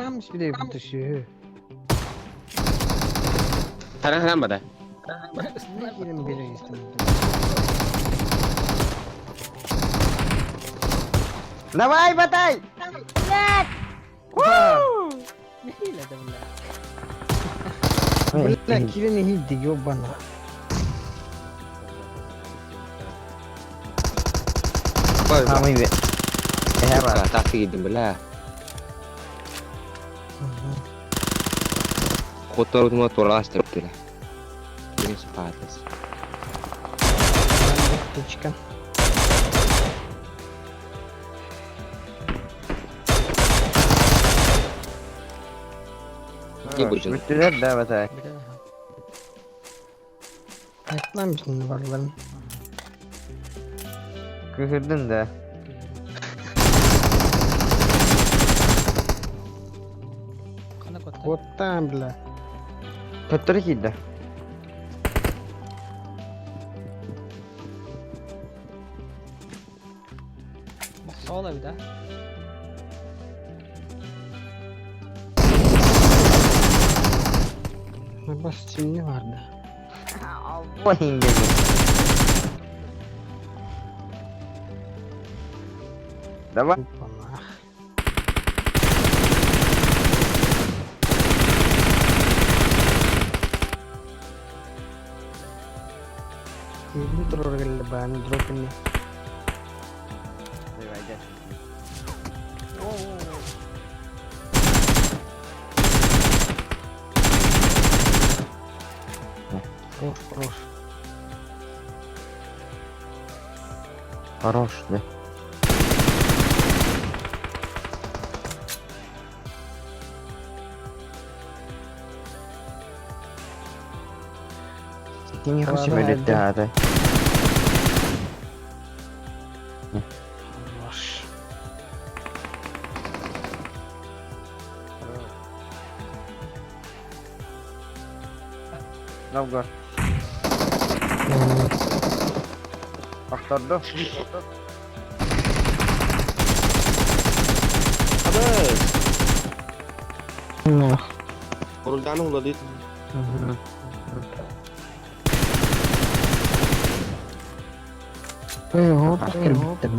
Tam bir dışı. Taraftan bada. Ne girin biri istedim. Давай, ботай! Ne hile de bunlar. Bunlar kirini hiç diyor bana. Kami be. Hebat. Tak yedim bela. Kotor semua tolas terkira. Ini sepatas. Çıkan. İyi bu canım. Bütüler de botai. Bir daha. Ayıplamışsın varlarını. Kühürdün de. Kana kotta. Kottan bile. Kötürü kiydi. Bak sola bir daha. Bas çimni vardı. Bu hingeli. Давай. Bana. Ini terus lebaran drop ini. Хорош. Хорош, да. Ты не хочешь вылететь, да. Хорош. Novgorod. Aktardı. Habis. Nah. Uruldan uladı. Bitti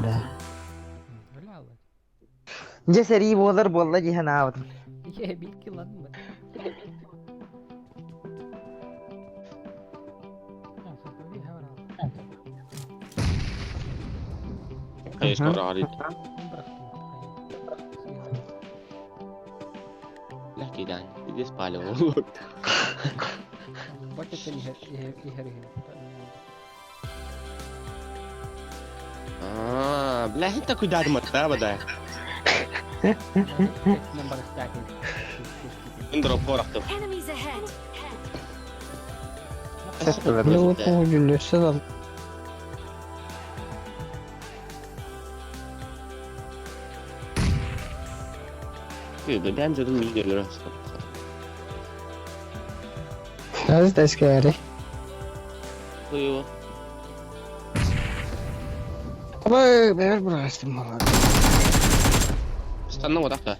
dah. Öyle aldı. Je seri bowler bolla ji hana avt. Ye bir kill lan mı? Eis koraadit. Lähkitään. Mites paljon on ollut? Baca tadi hari Belah kita cuidado de matar, badai. Number starting. Indro porak tuh. Enemies ahead. Lu tuh dulu sedang. Kyllä, den så den ligger där. That's scary. Jo. Apa bener berhasil malah. Stanna vad detta?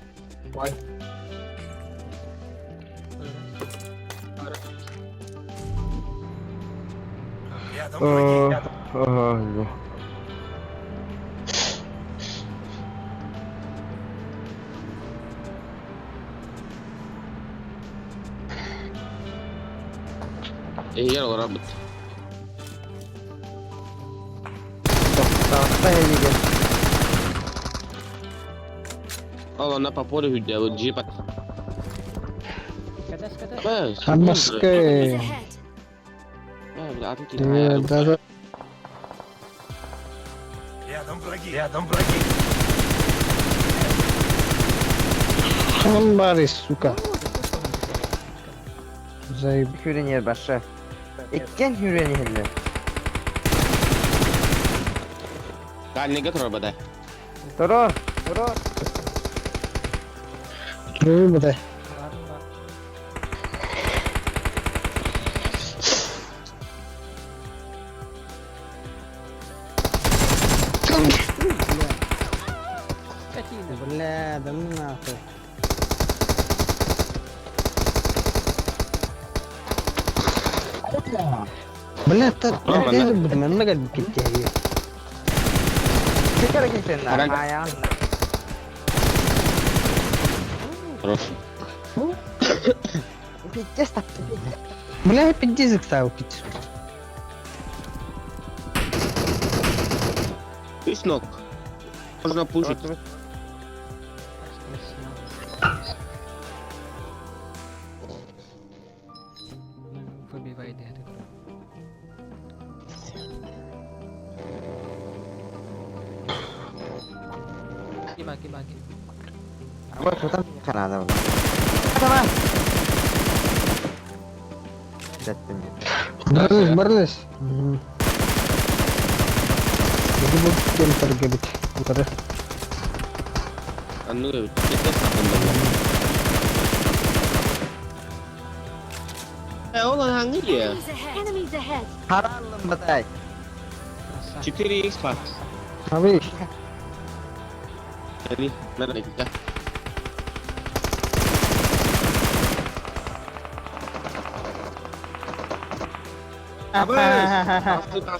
Oh. Iya lo rambut. Tahta heliga. Allah napa pore hujja bu jipat. Bas. Hamas ke. Enemies ahead. Bila aku kita Dia ya. dah. Рядом враги. Hambaris suka. Zayıf. Hüren yer başa. İkken hüren yerle. Kali ne gator badai. Turun. Duruyor bu da. Belah, dan apa? Bener tak? Itu benar kan kita ya. Tekrar gitsin lan. Herhangi- Ayağın. Terus. Gideceğiz tak. Bener pinjis tahu kita. Push knock. Można push it. Får bli vad är det? Bagi. Ama tutan kan ada. Sama. Datın. Berles. Jadi bukan tergebit. Bukan. Anu kita satu banget. Ulan hangi ya? Enemies ahead. Haralım batay. 4x Pak. Habis. Jadi, mana kita?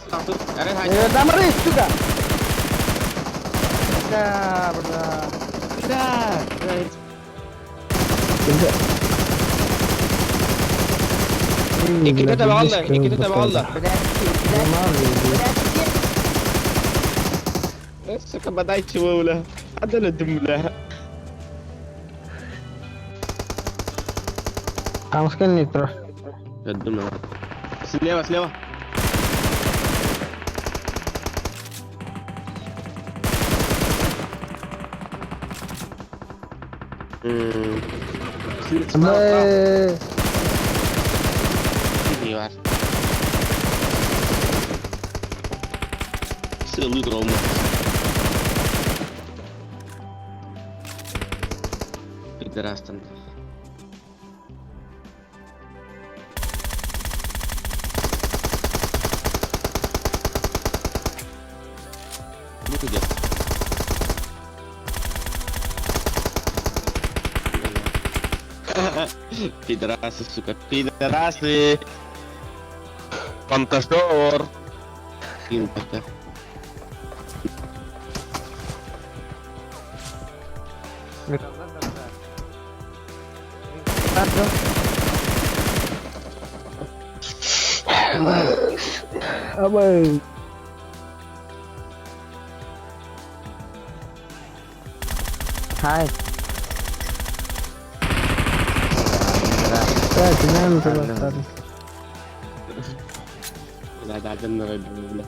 Masuk. Ada Ya, aja. Damaris juga. Ya burada. Tidak. Kita tahu Allah. Suka badai cuma ulah. Ada lah jumlah. Kamu sekali nih terus. Ada lah. Selewah. Sampai. Ini var. Sığlı drone. Bir aslında. Bu tuh Pidrasi suka pidrasi. Contador. Pinta. Apa? Hai. Ya, jangan terus. Udah ada bener dulu.